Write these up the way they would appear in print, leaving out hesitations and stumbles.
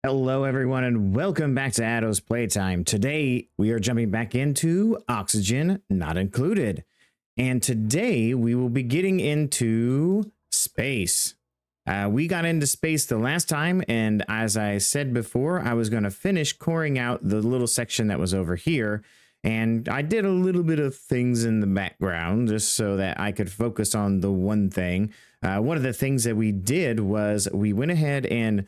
Hello, everyone, and welcome back to Addo's Playtime. Today, we are jumping back into Oxygen Not Included. And today, we will be getting into space. We got into space the last time, and as I said before, I was going to finish coring out the little section that was over here. And I did a little bit of things in the background just so that I could focus on the one thing. One of the things that we did was we went ahead and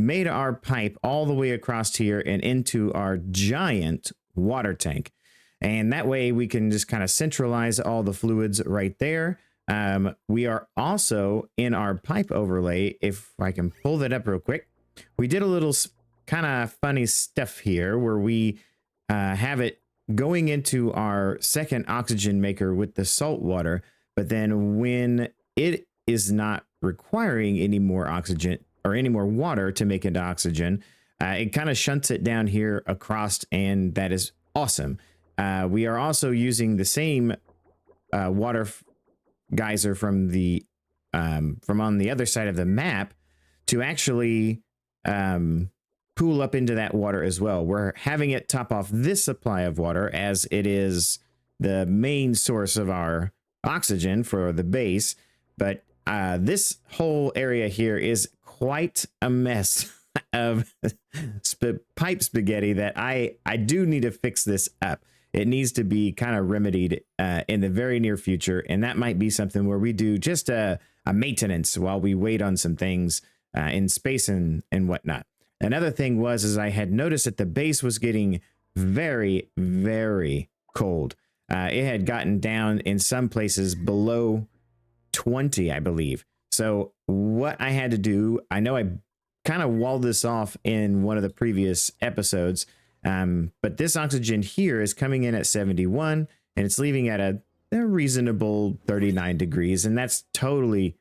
made our pipe all the way across here and into our giant water tank. And that way we can just kind of centralize all the fluids right there. We are also in our pipe overlay. If I can pull that up real quick, we did a little kind of funny stuff here where we have it going into our second oxygen maker with the salt water. But then when it is not requiring any more oxygen or any more water to make into oxygen, it kind of shunts it down here across, and that is awesome. We are also using the same water geyser from the from on the other side of the map to actually pool up into that water as well. We're having it top off this supply of water as it is the main source of our oxygen for the base, but this whole area here is quite a mess of pipe spaghetti that I do need to fix this up. It needs to be kind of remedied in the very near future, and that might be something where we do just a maintenance while we wait on some things in space and whatnot. Another thing is I had noticed that the base was getting very, very cold. It had gotten down in some places below 20, I believe. So what I had to do, I know I kind of walled this off in one of the previous episodes, but this oxygen here is coming in at 71 and it's leaving at a reasonable 39 degrees, and that's totally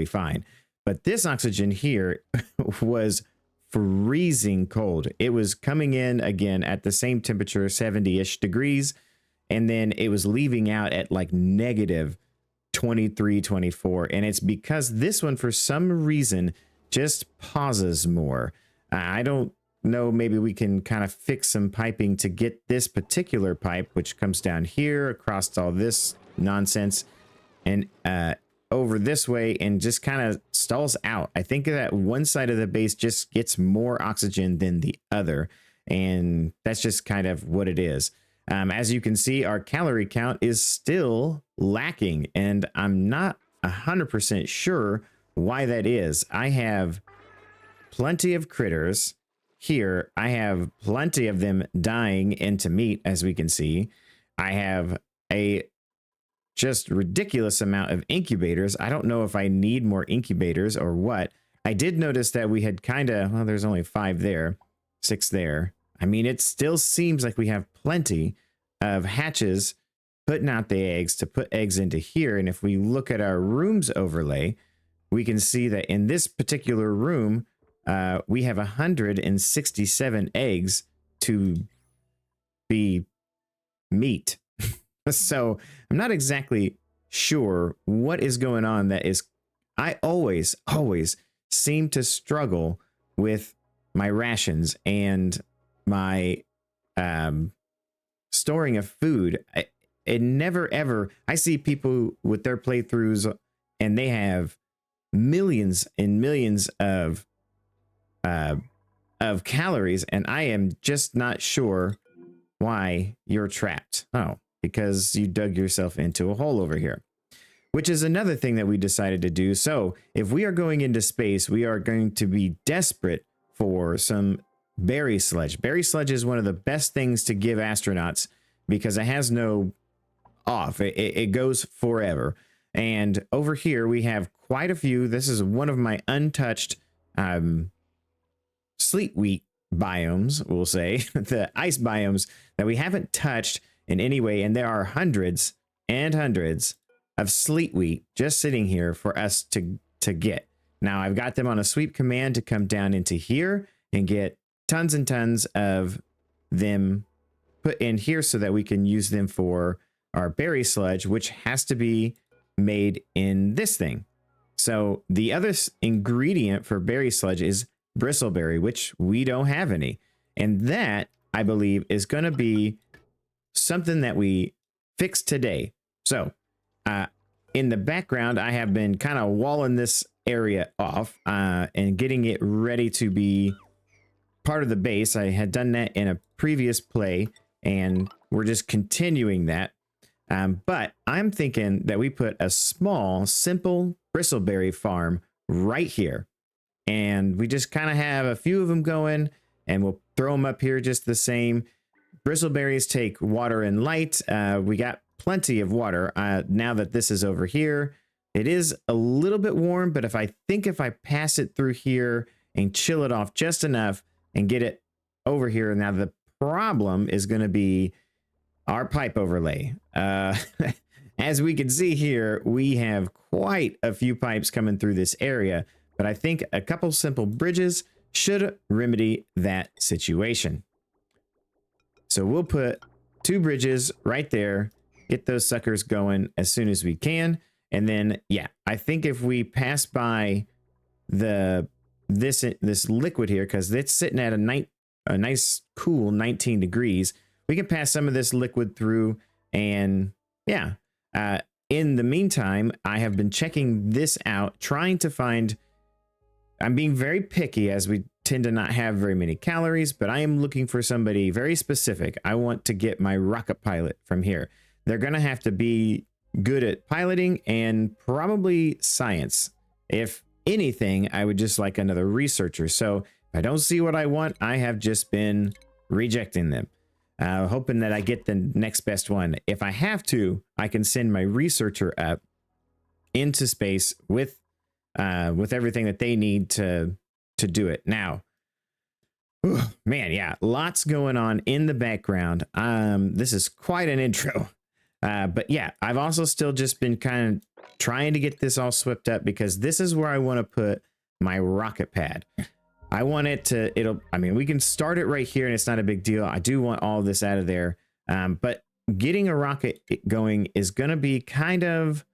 fine. But this oxygen here was freezing cold. It was coming in again at the same temperature, 70-ish degrees, and then it was leaving out at like negative 23, 24. And it's because this one, for some reason, just pauses more. I don't know, maybe we can kind of fix some piping to get this particular pipe, which comes down here across all this nonsense and over this way and just kind of stalls out. I think that one side of the base just gets more oxygen than the other, and that's just kind of what it is. As you can see, our calorie count is still lacking, and I'm not 100% sure why that is. I have plenty of critters here. I have plenty of them dying into meat, as we can see. I have a just ridiculous amount of incubators. I don't know if I need more incubators or what. I did notice that we had well, there's only 5 there, 6 there. I mean, it still seems like we have plenty of hatches putting out the eggs to put eggs into here. And if we look at our rooms overlay, we can see that in this particular room, we have 167 eggs to be meat. So I'm not exactly sure what is going on. I always seem to struggle with my rations and my storing of food. It never ever, I see people with their playthroughs and they have millions and millions of calories, and I am just not sure why you're trapped. Oh, because you dug yourself into a hole over here, which is another thing that we decided to do. So if we are going into space, we are going to be desperate for some berry sludge. Berry sludge is one of the best things to give astronauts because it has no off. It goes forever. And over here we have quite a few. This is one of my untouched sleet wheat biomes, we'll say, the ice biomes that we haven't touched in any way. And there are hundreds and hundreds of sleet wheat just sitting here for us to get. Now I've got them on a sweep command to come down into here and get tons and tons of them put in here so that we can use them for our berry sludge, which has to be made in this thing. So the other ingredient for berry sludge is bristleberry, which we don't have any. And that, I believe, is going to be something that we fix today. So in the background, I have been kind of walling this area off and getting it ready to be part of the base. I had done that in a previous play, and we're just continuing that. But I'm thinking that we put a small, simple bristleberry farm right here. And we just kind of have a few of them going, and we'll throw them up here just the same. Bristleberries take water and light. We got plenty of water now that this is over here. It is a little bit warm, but if I pass it through here and chill it off just enough and get it over here. Now the problem is going to be our pipe overlay. As we can see here, we have quite a few pipes coming through this area, but I think a couple simple bridges should remedy that situation. So we'll put 2 bridges right there, get those suckers going as soon as we can. And then, yeah, I think if we pass by this liquid here, because it's sitting at a nice cool 19 degrees, we can pass some of this liquid through. And yeah, in the meantime, I have been checking this out, trying to find, I'm being very picky as we tend to not have very many calories, but I am looking for somebody very specific. I want to get my rocket pilot from here. They're going to have to be good at piloting and probably science. If anything, I would just like another researcher. So if I don't see what I want, I have just been rejecting them, hoping that I get the next best one. If I have to, I can send my researcher up into space with everything that they need to do it. Now, man, yeah, lots going on in the background. This is quite an intro. But yeah, I've also still just been kind of trying to get this all swept up, because this is where I want to put my rocket pad. I want it to, I mean, we can start it right here and it's not a big deal. I do want all this out of there. But getting a rocket going is going to be kind of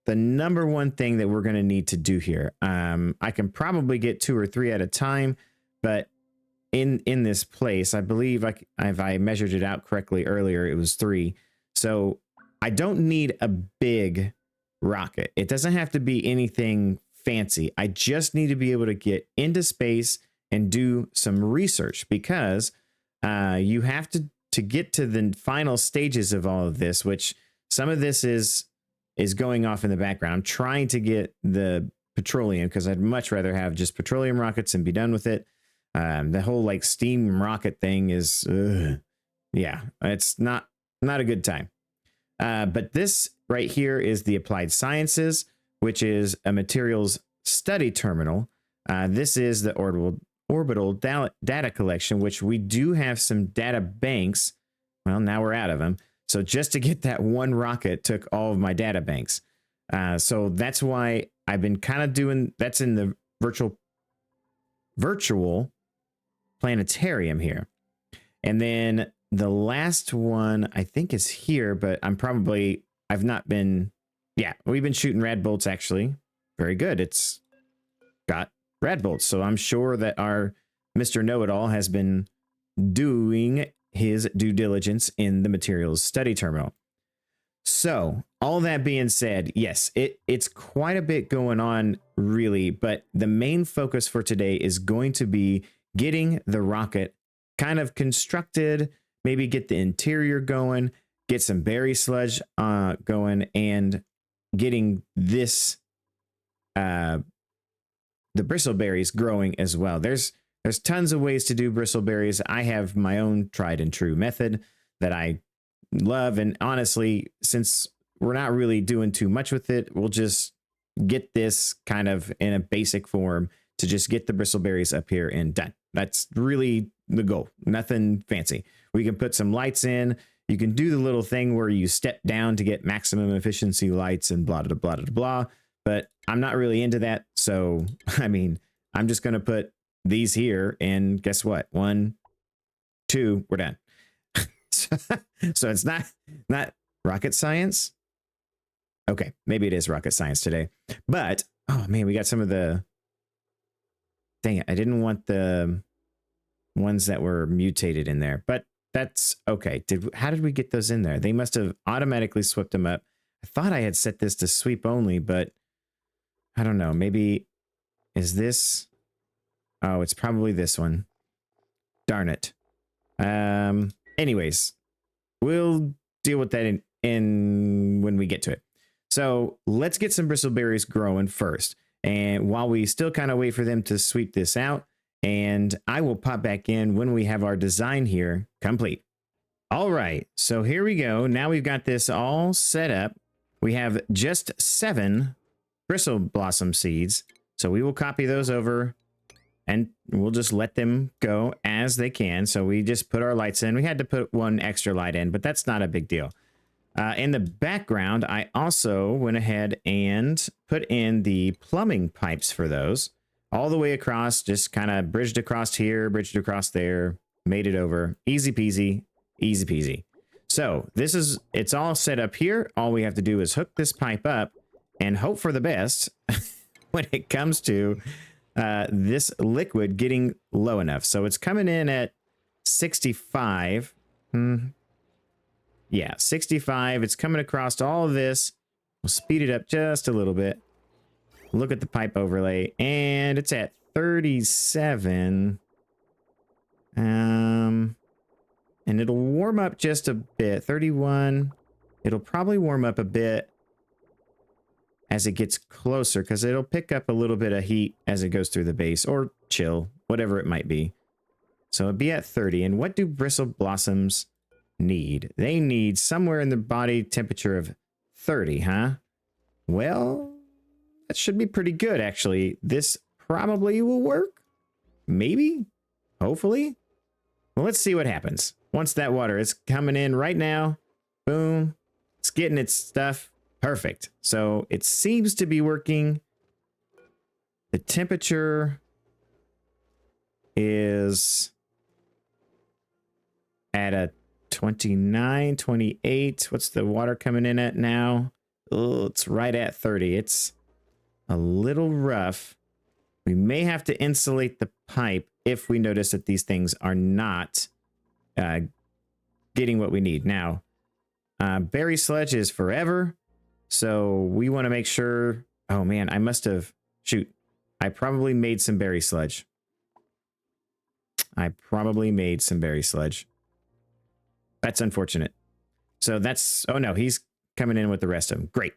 the number one thing that we're going to need to do here. I can probably get 2 or 3 at a time, but in this place, I believe if I measured it out correctly earlier, it was 3. So I don't need a big rocket. It doesn't have to be anything fancy. I just need to be able to get into space and do some research, because you have to get to the final stages of all of this, which some of this is going off in the background. I'm trying to get the petroleum, because I'd much rather have just petroleum rockets and be done with it. The whole like steam rocket thing is, yeah, it's not a good time. But this right here is the Applied Sciences, which is a materials study terminal. This is the orbital data collection, which we do have some data banks. Well, now we're out of them. So just to get that one rocket took all of my data banks. So that's why I've been kind of doing, that's in the virtual planetarium here. And then the last one I think is here, but I've not been, yeah, we've been shooting rad bolts actually. Very good. It's got rad bolts. So I'm sure that our Mr. Know-It-All has been doing his due diligence in the materials study terminal. So all that being said, yes, it's quite a bit going on really, but the main focus for today is going to be getting the rocket kind of constructed, maybe get the interior going, get some berry sludge going, and getting this the bristleberries growing as well. There's tons of ways to do bristleberries. I have my own tried and true method that I love, and honestly, since we're not really doing too much with it, we'll just get this kind of in a basic form to just get the bristleberries up here and done. That's really the goal. Nothing fancy. We can put some lights in. You can do the little thing where you step down to get maximum efficiency lights and blah, blah, blah, blah, blah. But I'm not really into that. So, I mean, I'm just going to put these here, and guess what? 1, 2, we're done. So it's not rocket science. Okay, maybe it is rocket science today. But, oh man, we got some of the Dang it, I didn't want the ones that were mutated in there, but that's okay. How did we get those in there? They must have automatically swept them up. I thought I had set this to sweep only, but I don't know. Maybe is this? Oh, it's probably this one. Darn it. Anyways, we'll deal with that in when we get to it. So let's get some bristleberries growing first. And while we still kind of wait for them to sweep this out, and I will pop back in when we have our design here complete. All right, so here we go. Now we've got this all set up. We have just 7 bristle blossom seeds. So we will copy those over and we'll just let them go as they can. So we just put our lights in. We had to put one extra light in, but that's not a big deal. In the background, I also went ahead and put in the plumbing pipes for those all the way across, just kind of bridged across here, bridged across there, made it over. Easy peasy, easy peasy. So it's all set up here. All we have to do is hook this pipe up and hope for the best when it comes to this liquid getting low enough. So it's coming in at 65. Yeah, 65. It's coming across all of this. We'll speed it up just a little bit. Look at the pipe overlay, and it's at 37. And it'll warm up just a bit. 31. It'll probably warm up a bit as it gets closer, because it'll pick up a little bit of heat as it goes through the base, or chill, whatever it might be. So it'll be at 30. And what do bristle blossoms need? They need somewhere in the body temperature of 30, huh? Well, that should be pretty good, actually. This probably will work. Maybe. Hopefully. Well, let's see what happens. Once that water is coming in right now. Boom. It's getting its stuff. Perfect. So it seems to be working. The temperature is at a 29, 28. What's the water coming in at now? Oh, it's right at 30. It's a little rough. We may have to insulate the pipe if we notice that these things are not getting what we need. Now, berry sludge is forever. So we want to make sure. Oh man, I must have. Shoot. I probably made some berry sludge. That's unfortunate. So that's. Oh no, he's coming in with the rest of them. Great.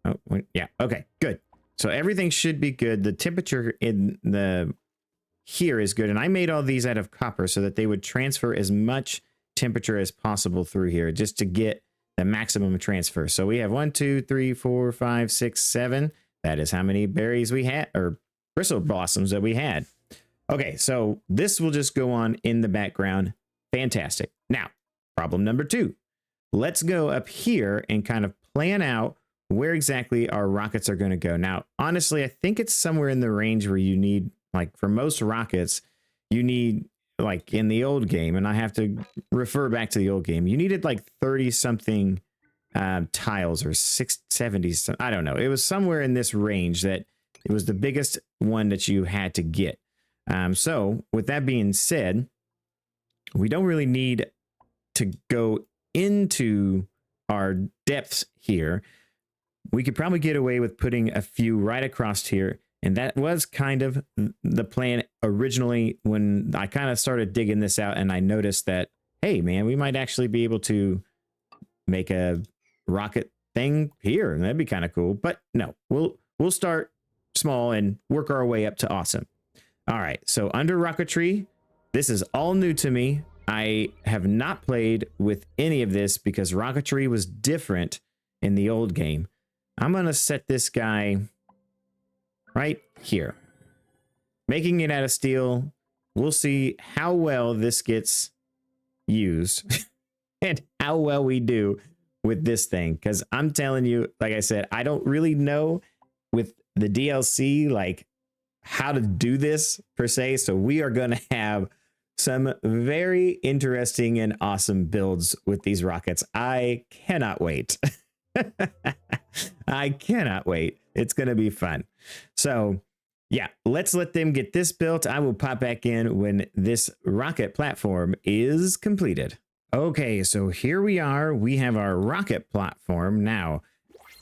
Oh, yeah. Okay, good. So everything should be good. The temperature in the here is good. And I made all these out of copper so that they would transfer as much temperature as possible through here just to get the maximum transfer. So we have 1, 2, 3, 4, 5, 6, 7. That is how many berries we had, or bristle blossoms that we had. Okay, so this will just go on in the background. Fantastic. Now, problem number 2. Let's go up here and kind of plan out where exactly our rockets are going to go. Now, honestly, I think it's somewhere in the range where you need, like for most rockets, you need, like in the old game, and I have to refer back to the old game, you needed like 30 something tiles or 670. I don't know. It was somewhere in this range that it was the biggest one that you had to get. So with that being said, we don't really need to go into our depths here. We could probably get away with putting a few right across here. And that was kind of the plan originally when I kind of started digging this out, and I noticed that, hey, man, we might actually be able to make a rocket thing here. And that'd be kind of cool. But no, we'll start small and work our way up to awesome. All right, so under rocketry, this is all new to me. I have not played with any of this because rocketry was different in the old game. I'm going to set this guy right here, making it out of steel. We'll see how well this gets used and how well we do with this thing. Because I'm telling you, like I said, I don't really know with the DLC, like how to do this per se. So we are going to have some very interesting and awesome builds with these rockets. I cannot wait. I cannot wait. It's going to be fun. So Yeah, let's let them get this built. I will pop back in when this rocket platform is completed. Okay, so here we are. We have our rocket platform. Now,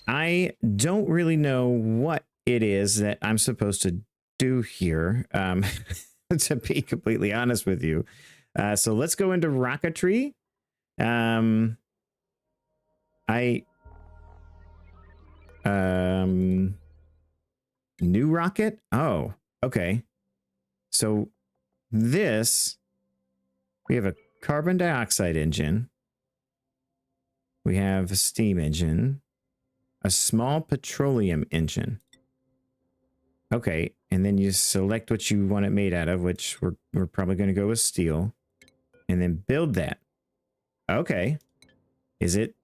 I don't really know what it is that I'm supposed to do here, to be completely honest with you. So let's go into rocketry. New rocket? Oh, okay. So this, we have a carbon dioxide engine. We have a steam engine, a small petroleum engine. Okay, and then you select what you want it made out of, which we're probably going to go with steel, and then build that. Okay. Is it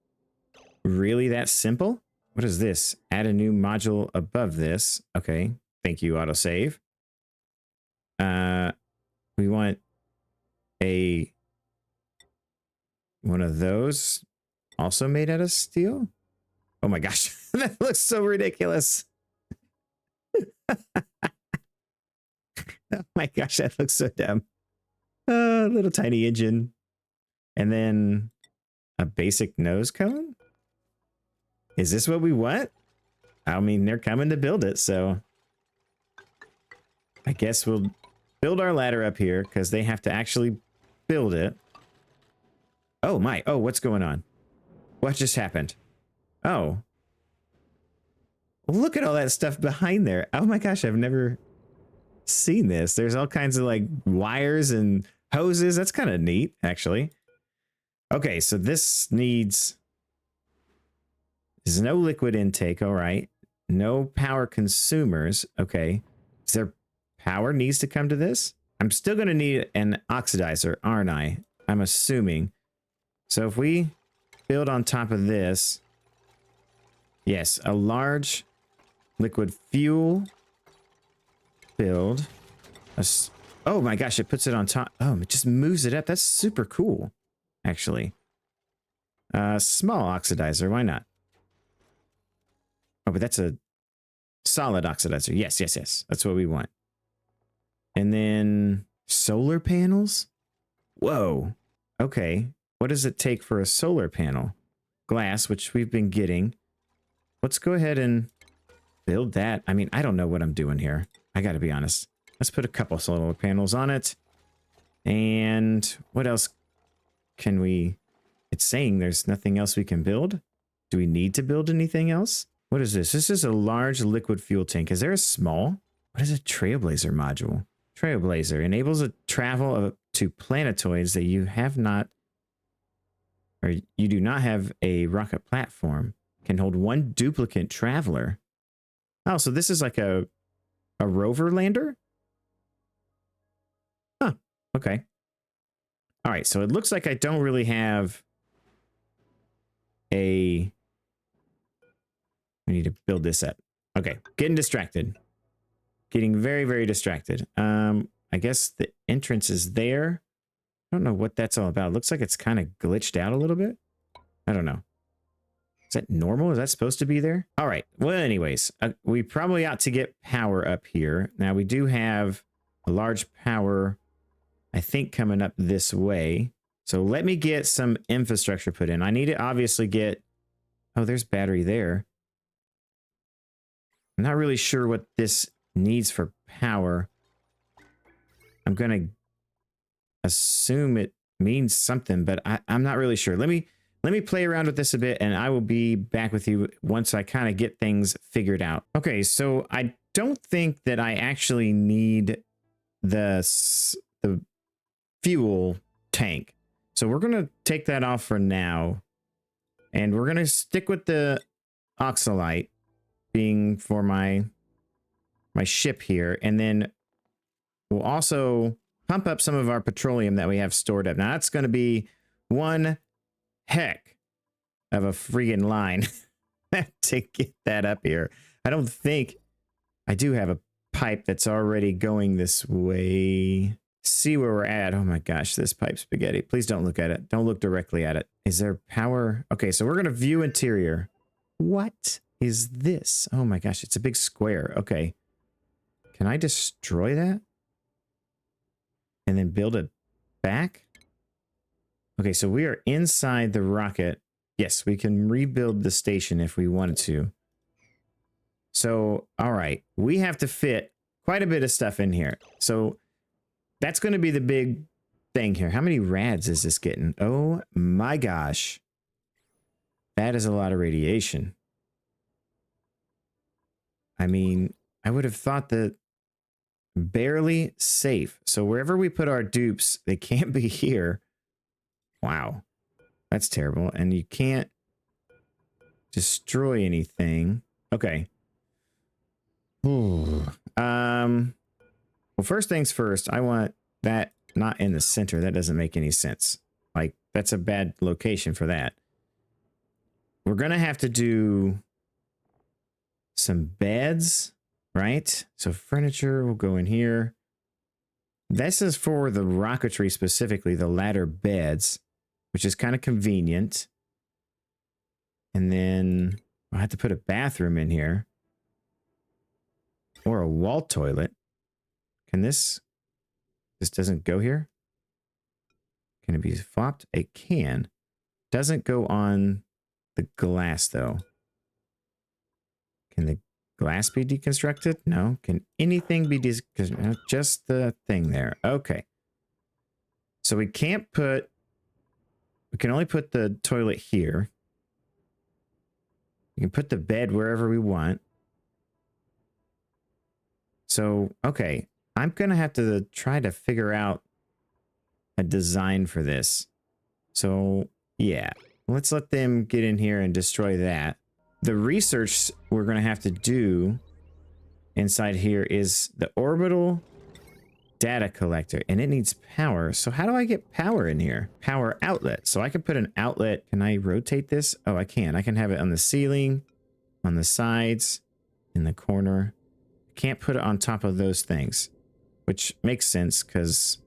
really that simple? What is this? Add a new module above this. Okay. Thank you, autosave. We want one of those also made out of steel. Oh my gosh, that looks so ridiculous. Oh my gosh, that looks so dumb. Little tiny engine. And then a basic nose cone? Is this what we want? I mean, they're coming to build it, so I guess we'll build our ladder up here because they have to actually build it. Oh my, oh, what's going on? What just happened? Oh. Look at all that stuff behind there. Oh my gosh, I've never seen this. There's all kinds of like wires and hoses. That's kind of neat, actually. Okay, so this needs... There's no liquid intake, all right. No power consumers, okay. Is there power needs to come to this? I'm still going to need an oxidizer, aren't I? I'm assuming. So if we build on top of this... Yes, a large liquid fuel build. Oh my gosh, it puts it on top. Oh, it just moves it up. That's super cool, actually. Small oxidizer, why not? Oh, but that's a solid oxidizer. Yes, yes, yes. That's what we want. And then solar panels? Whoa. Okay. What does it take for a solar panel? Glass, which we've been getting. Let's go ahead and build that. I mean, I don't know what I'm doing here. I gotta be honest. Let's put a couple solar panels on it. And what else can we... It's saying there's nothing else we can build. Do we need to build anything else? What is this? This is a large liquid fuel tank. Is there a small? What is a Trailblazer module? Trailblazer enables a travel to planetoids that you have not... Or you do not have a rocket platform. Can hold one duplicate traveler. Oh, so this is like a rover lander? Huh. Okay. All right, so it looks like I don't really have a... We need to build this up. Okay, getting distracted. Getting very, very distracted. I guess the entrance is there. I don't know what that's all about. It looks like it's kind of glitched out a little bit. I don't know. Is that normal? Is that supposed to be there? All right. Well, anyways, we probably ought to get power up here. Now, we do have a large power, I think, coming up this way. So let me get some infrastructure put in. I need to obviously get... Oh, there's battery there. I'm not really sure what this needs for power. I'm going to assume it means something, but I'm not really sure. Let me play around with this a bit, and I will be back with you once I kind of get things figured out. Okay, so I don't think that I actually need the fuel tank. So we're going to take that off for now, and we're going to stick with the oxalite being for my ship here, and then we'll also pump up some of our petroleum that we have stored up. Now, that's going to be one heck of a friggin' line to get that up here. I don't think I do have a pipe that's already going this way. See where we're at. Oh my gosh, this pipe spaghetti. Please don't look at it. Don't look directly at it. Is there power? Okay, so we're going to view interior. What is this? Oh my gosh, it's a big square. Okay. Can I destroy that? And then build it back? Okay, so we are inside the rocket. Yes, we can rebuild the station if we wanted to. So, all right, we have to fit quite a bit of stuff in here. So that's going to be the big thing here. How many rads is this getting? Oh my gosh. That is a lot of radiation. I mean, I would have thought that barely safe. So wherever we put our dupes, they can't be here. Wow. That's terrible. And you can't destroy anything. Okay. Ooh. Well, first things first, I want that not in the center. That doesn't make any sense. Like, that's a bad location for that. We're going to have to do some beds, right? So furniture will go in here. This is for the rocketry specifically, the ladder beds, which is kind of convenient. And then I'll have to put a bathroom in here. Or a wall toilet. Can this doesn't go here? Can it be flopped? It can. Doesn't go on the glass though. Can the glass be deconstructed? No. Can anything be deconstructed? Just the thing there. Okay. So we can only put the toilet here. We can put the bed wherever we want. So, okay, I'm going to have to try to figure out a design for this. So, yeah, let's let them get in here and destroy that. The research we're going to have to do inside here is the orbital data collector, and it needs power. So how do I get power in here? Power outlet. So I can put an outlet. Can I rotate this? Oh, I can. I can have it on the ceiling, on the sides, in the corner. Can't put it on top of those things, which makes sense because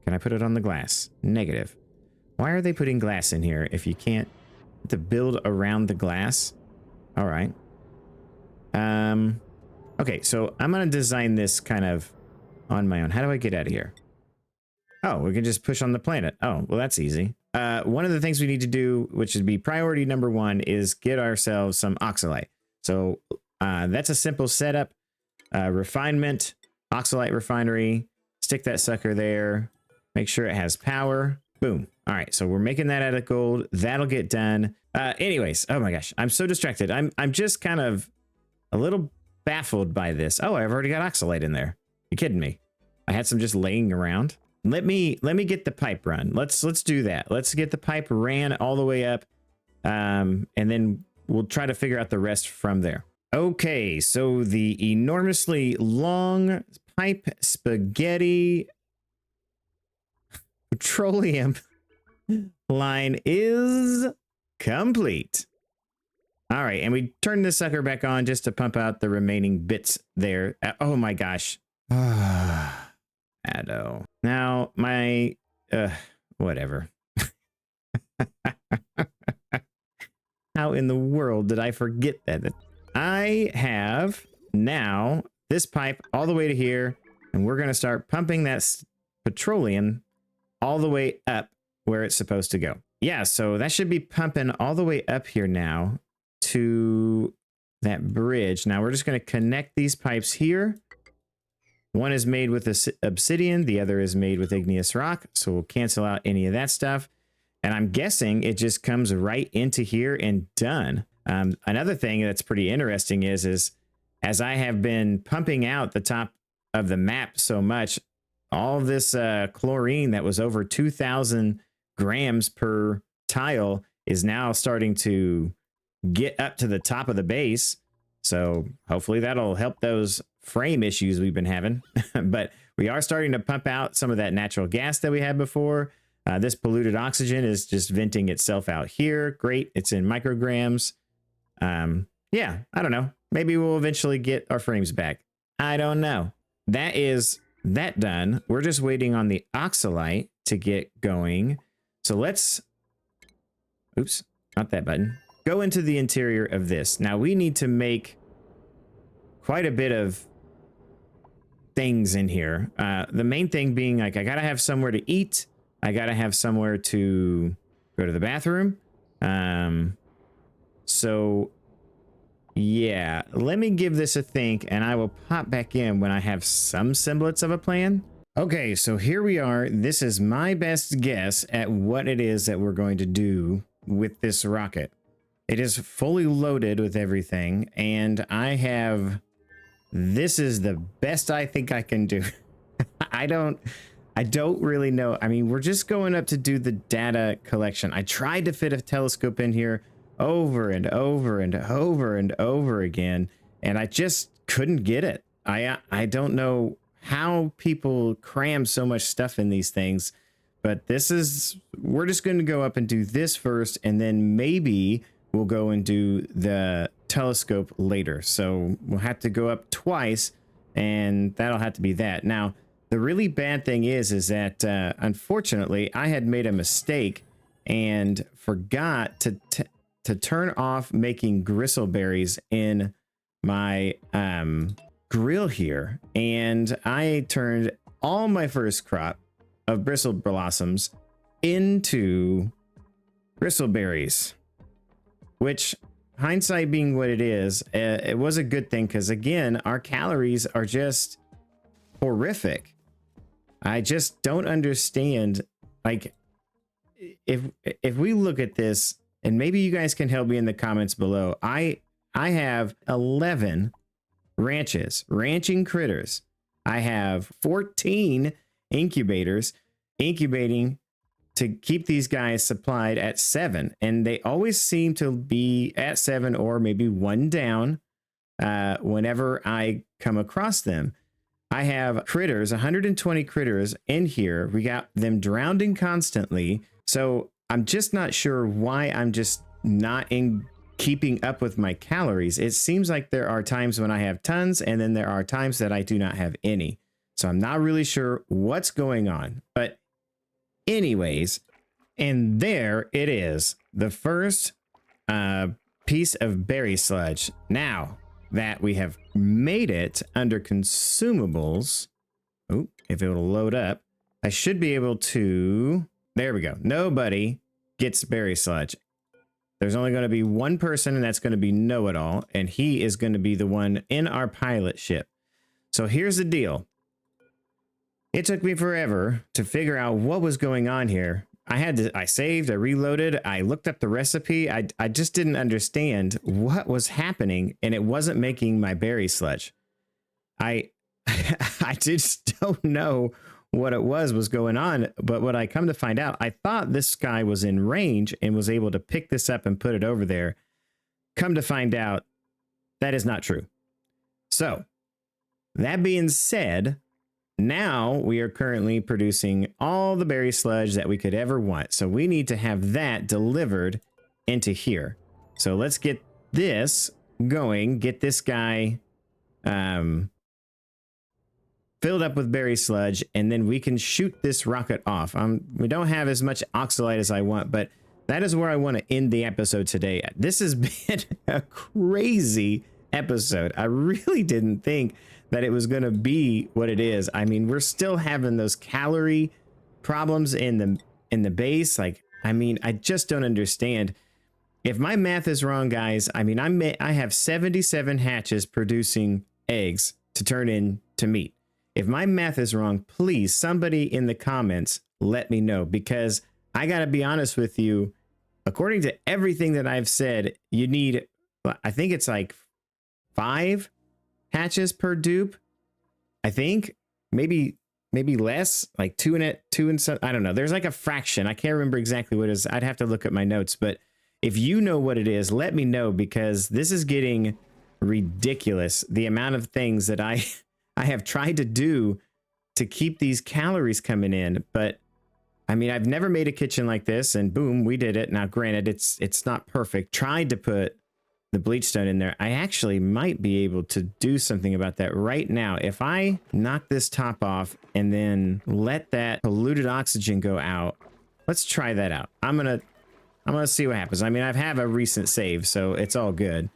can I put it on the glass? Negative. Why are they putting glass in here if you can't to build around the glass? All right. Okay, so I'm going to design this kind of on my own. How do I get out of here? Oh, we can just push on the planet. Oh, well, that's easy. One of the things we need to do, which would be priority number 1, is get ourselves some oxalite. So that's a simple setup. Refinement, oxalite refinery, stick that sucker there, make sure it has power. Boom. All right, so we're making that out of gold. That'll get done. Anyways, oh my gosh, I'm so distracted. I'm just kind of a little baffled by this. Oh, I've already got oxalite in there. You kidding me? I had some just laying around. Let me get the pipe run. Let's do that. Let's get the pipe ran all the way up, and then we'll try to figure out the rest from there. Okay, so the enormously long pipe spaghetti petroleum line is complete. All right, and we turn this sucker back on just to pump out the remaining bits there. Oh my gosh. Addo. Now, my... whatever. How in the world did I forget that? I have now this pipe all the way to here, and we're going to start pumping that petroleum all the way up where it's supposed to go. Yeah, so that should be pumping all the way up here now to that bridge. Now we're just going to connect these pipes here. One is made with obsidian, the other is made with igneous rock, so we'll cancel out any of that stuff. And I'm guessing it just comes right into here and done. Another thing that's pretty interesting is as I have been pumping out the top of the map so much, all this chlorine that was over 2,000 grams per tile is now starting to get up to the top of the base. So hopefully that'll help those frame issues we've been having. But we are starting to pump out some of that natural gas that we had before. This polluted oxygen is just venting itself out here. Great. It's in micrograms. Yeah, I don't know. Maybe we'll eventually get our frames back. I don't know. That is that done. We're just waiting on the oxalite to get going. So let's, oops, not that button. Go into the interior of this. Now we need to make quite a bit of things in here. The main thing being like I gotta have somewhere to eat. I gotta have somewhere to go to the bathroom. So yeah, let me give this a think and I will pop back in when I have some semblance of a plan. Okay, so here we are. This is my best guess at what it is that we're going to do with this rocket. It is fully loaded with everything, and this is the best I think I can do. I don't really know. I mean, we're just going up to do the data collection. I tried to fit a telescope in here over and over and over and over again, and I just couldn't get it. I don't know how people cram so much stuff in these things, but we're just going to go up and do this first, and then maybe we'll go and do the telescope later. So we'll have to go up twice, and that'll have to be that. Now, the really bad thing is that unfortunately I had made a mistake and forgot to turn off making gristleberries in my grill here, and I turned all my first crop of bristle blossoms into gristleberries, which, hindsight being what it is, it was a good thing, because again, our calories are just horrific. I just don't understand, like, if we look at this, and maybe you guys can help me in the comments below. I have 11 ranching critters. I have 14 incubators incubating to keep these guys supplied at 7, and they always seem to be at 7 or maybe one down whenever I come across them. I have critters, 120 critters in here. We got them drowning constantly. So I'm just not sure why I'm just not keeping up with my calories. It seems like there are times when I have tons, and then there are times that I do not have any. So I'm not really sure what's going on. But anyways, and there it is, the first piece of berry sludge. Now that we have made it under consumables, oh, if it'll load up, I should be able to, there we go. Nobody gets berry sludge. There's only going to be one person, and that's going to be Know-It-All, and he is going to be the one in our pilot ship. So here's the deal. It took me forever to figure out what was going on here. I saved, I reloaded, I looked up the recipe. I just didn't understand what was happening, and it wasn't making my berry sludge. I just don't know what it was going on, but what I come to find out, I thought this guy was in range and was able to pick this up and put it over there. Come to find out, that is not true. So, that being said, now we are currently producing all the berry sludge that we could ever want. So we need to have that delivered into here. So let's get this going, get this guy filled up with berry sludge, and then we can shoot this rocket off. We don't have as much oxalite as I want, but that is where I want to end the episode today. This has been a crazy episode. I really didn't think that it was going to be what it is. I mean, we're still having those calorie problems in the base. Like, I mean, I just don't understand. If my math is wrong, guys, I mean, I have 77 hatches producing eggs to turn into meat. If my math is wrong, please, somebody in the comments, let me know, because I got to be honest with you. According to everything that I've said, you need, I think it's like 5 hatches per dupe. I think maybe less, like 2 and some, I don't know. There's like a fraction. I can't remember exactly what it is. I'd have to look at my notes, but if you know what it is, let me know, because this is getting ridiculous. The amount of things that I have tried to do to keep these calories coming in. But I mean, I've never made a kitchen like this, and boom, we did it. Now, granted, it's not perfect. Tried to put the bleach stone in there. I actually might be able to do something about that right now. If I knock this top off and then let that polluted oxygen go out, let's try that out. I'm gonna see what happens. I mean, I have a recent save, so it's all good.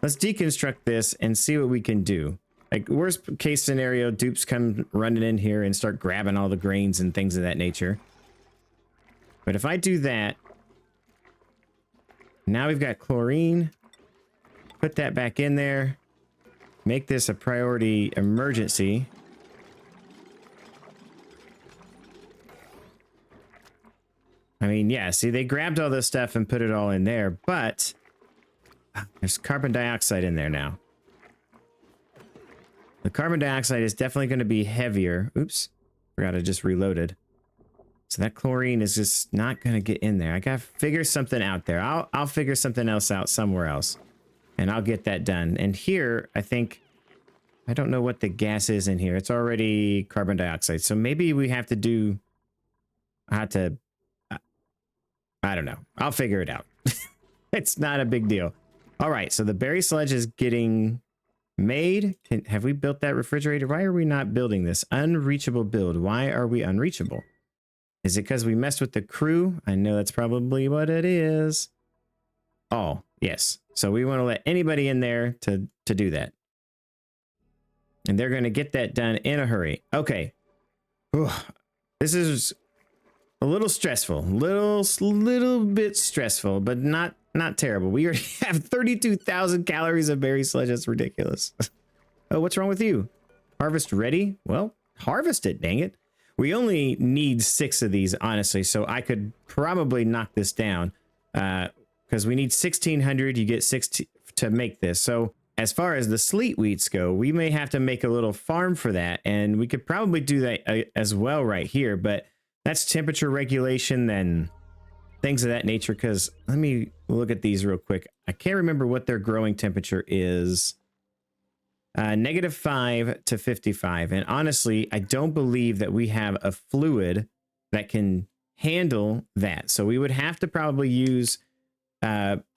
Let's deconstruct this and see what we can do. Like, worst case scenario, dupes come running in here and start grabbing all the grains and things of that nature. But if I do that, now we've got chlorine. Put that back in there. Make this a priority emergency. I mean, yeah, see, they grabbed all this stuff and put it all in there, but there's carbon dioxide in there now. The carbon dioxide is definitely going to be heavier. Oops, forgot I just reloaded. So that chlorine is just not going to get in there. I got to figure something out there. I'll figure something else out somewhere else, and I'll get that done. And here, I think, I don't know what the gas is in here. It's already carbon dioxide. So maybe we have to do, I don't know. I'll figure it out. It's not a big deal. All right, so the berry sludge is getting made. Have we built that refrigerator? Why are we not building this? Unreachable build. Why are we unreachable? Is it because we messed with the crew? I know that's probably what it is. Oh, yes. So we want to let anybody in there to do that. And they're going to get that done in a hurry. Okay. Ugh. This is a little stressful. Little bit stressful, but not terrible. We already have 32,000 calories of berry sludge. That's ridiculous. Oh, what's wrong with you? Harvest ready? Well, harvest it, dang it. We only need 6 of these, honestly, so I could probably knock this down because we need 1,600. You get 6 to make this. So as far as the sleet wheats go, we may have to make a little farm for that, and we could probably do that as well right here, but that's temperature regulation and things of that nature, because let me look at these real quick. I can't remember what their growing temperature is. -5 to 55. And honestly, I don't believe that we have a fluid that can handle that. So we would have to probably use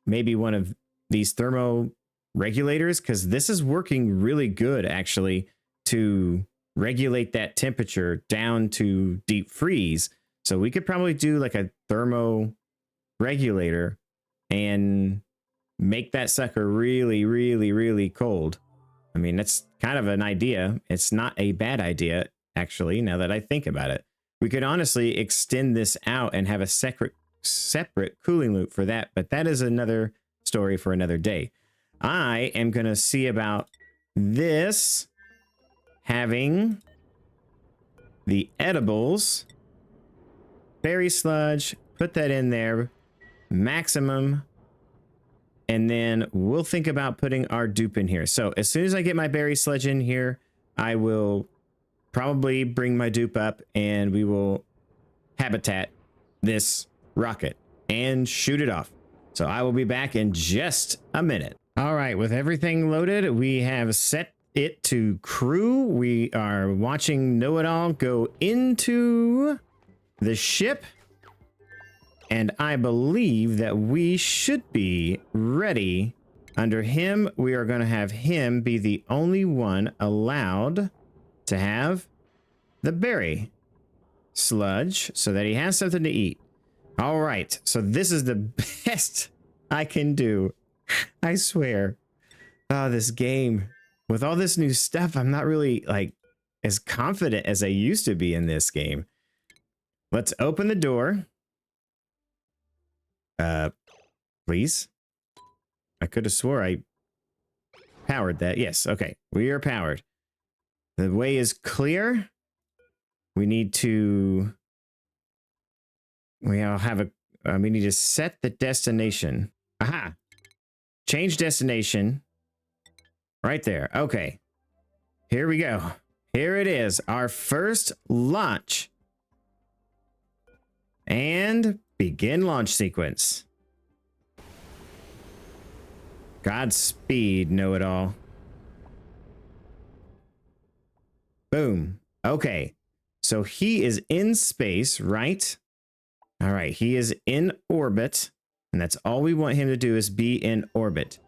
maybe one of these thermo regulators, because this is working really good actually to regulate that temperature down to deep freeze. So we could probably do like a thermo regulator and make that sucker really, really, really cold. I mean, that's kind of an idea. It's not a bad idea, actually, now that I think about it. We could honestly extend this out and have a separate cooling loop for that, but that is another story for another day. I am going to see about this having the edibles, berry sludge, put that in there, maximum. And then we'll think about putting our dupe in here. So as soon as I get my berry sludge in here, I will probably bring my dupe up and we will habitat this rocket and shoot it off. So I will be back in just a minute. All right, with everything loaded, we have set it to crew. We are watching Know-It-All go into the ship. And I believe that we should be ready. Under him, we are going to have him be the only one allowed to have the berry sludge so that he has something to eat. All right. So this is the best I can do. I swear. Oh, this game. With all this new stuff, I'm not really like as confident as I used to be in this game. Let's open the door. Please. I could have swore I powered that. Yes, okay. We are powered. The way is clear. We need to... we need to set the destination. Aha! Change destination. Right there. Okay. Here we go. Here it is. Our first launch. And begin launch sequence. Godspeed, Know-It-All. Boom. Okay. So he is in space, right? All right. He is in orbit. And that's all we want him to do is be in orbit.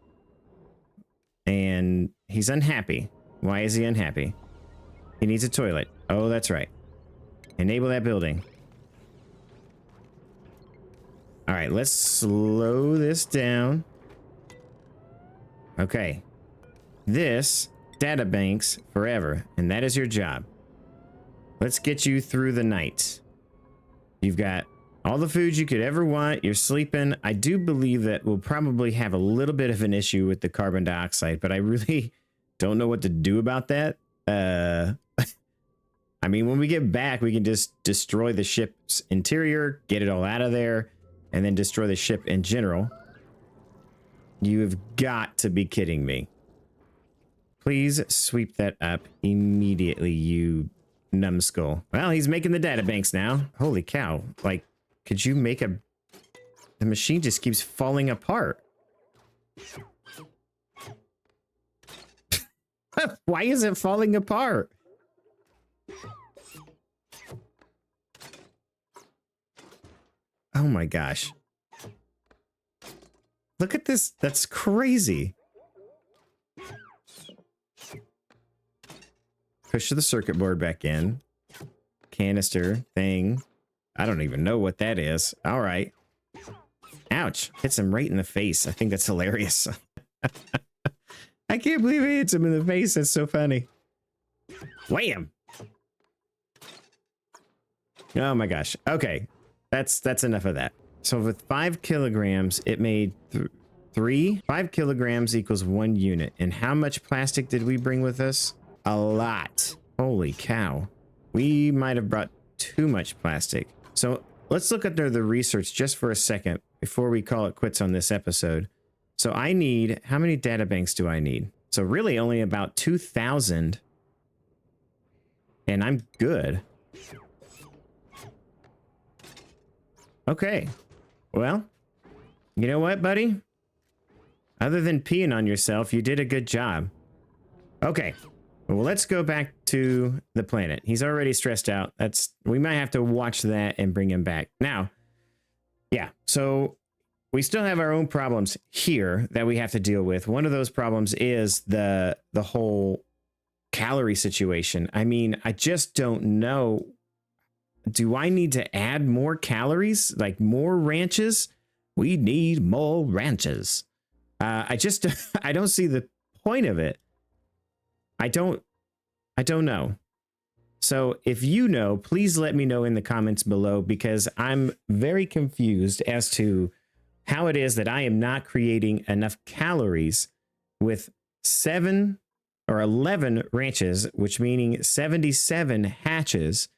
And he's unhappy. Why is he unhappy? He needs a toilet. Oh, that's right. Enable that building. All right, let's slow this down. Okay. This data banks forever, and that is your job. Let's get you through the night. You've got all the food you could ever want. You're sleeping. I do believe that we'll probably have a little bit of an issue with the carbon dioxide, but I really don't know what to do about that. I mean, when we get back, we can just destroy the ship's interior, get it all out of there, and then destroy the ship in general. You have got to be kidding me. Please sweep that up immediately, you numbskull. Well, he's making the data banks now. Holy cow. Like, could you make a... The machine just keeps falling apart. Why is it falling apart? Oh my gosh. Look at this. That's crazy. Push the circuit board back in. Canister thing. I don't even know what that is. All right. Ouch. Hits him right in the face. I think that's hilarious. I can't believe it hits him in the face. That's so funny. Wham! Oh my gosh. Okay. That's enough of that. So with 5 kilograms, it made 3. 5 kilograms equals 1 unit. And how much plastic did we bring with us? A lot. Holy cow. We might have brought too much plastic. So let's look at the research just for a second before we call it quits on this episode. So I need, how many data banks do I need? So really only about 2,000. And I'm good. Okay. Well, you know what, buddy? Other than peeing on yourself, you did a good job. Okay. Well, let's go back to the planet. He's already stressed out. We might have to watch that and bring him back. Now, yeah, so we still have our own problems here that we have to deal with. One of those problems is the whole calorie situation. I mean, I just don't know. Do I need to add more calories? Like more ranches? We need more ranches. I don't see the point of it. I don't know. So if you know, please let me know in the comments below, because I'm very confused as to how it is that I am not creating enough calories with 7 or 11 ranches, which meaning 77 hatches.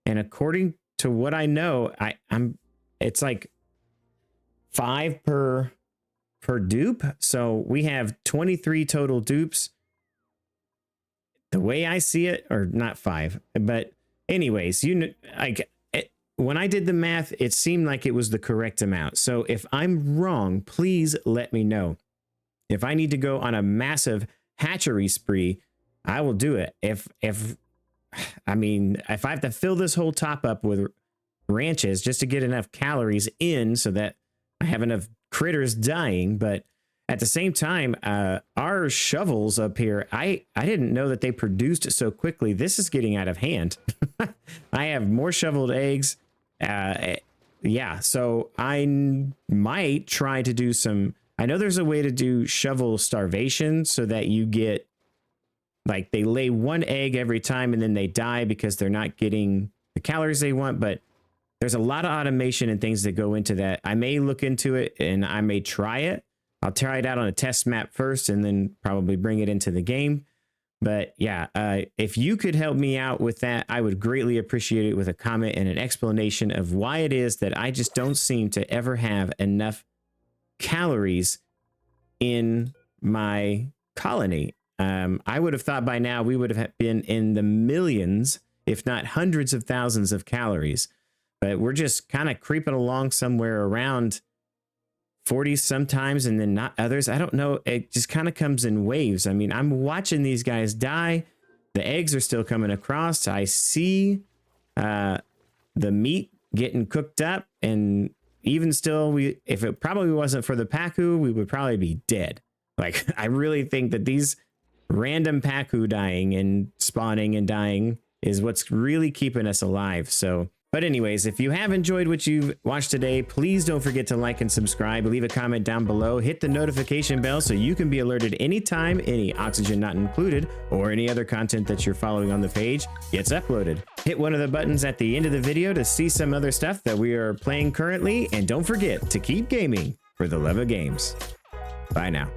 And according to what I know, it's like 5 per dupe. So we have 23 total dupes. The way I see it, or not 5, but anyways, when I did the math, it seemed like it was the correct amount. So if I'm wrong, please let me know. If I need to go on a massive hatchery spree, I will do it. If I have to fill this whole top up with ranches just to get enough calories in so that I have enough critters dying, but at the same time, our shovels up here, I didn't know that they produced so quickly. This is getting out of hand. I have more shoveled eggs. Yeah, so I might try to do some... I know there's a way to do shovel starvation so that you get... Like, they lay 1 egg every time and then they die because they're not getting the calories they want, but there's a lot of automation and things that go into that. I may look into it and I may try it. I'll try it out on a test map first and then probably bring it into the game. But yeah, if you could help me out with that, I would greatly appreciate it with a comment and an explanation of why it is that I just don't seem to ever have enough calories in my colony. I would have thought by now we would have been in the millions, if not hundreds of thousands of calories. But we're just kind of creeping along somewhere around 40 sometimes and then not others. I don't know. It just kind of comes in waves. I mean, I'm watching these guys die. The eggs are still coming across. I see the meat getting cooked up. And even still, if it probably wasn't for the Pacu, we would probably be dead. Like, I really think that these random Pacu dying and spawning and dying is what's really keeping us alive. So But anyways, if you have enjoyed what you've watched today, please don't forget to like and subscribe, leave a comment down below, hit the notification bell so you can be alerted anytime any Oxygen Not Included or any other content that you're following on the page gets uploaded. Hit one of the buttons at the end of the video to see some other stuff that we are playing currently, and don't forget to keep gaming for the love of games. Bye now.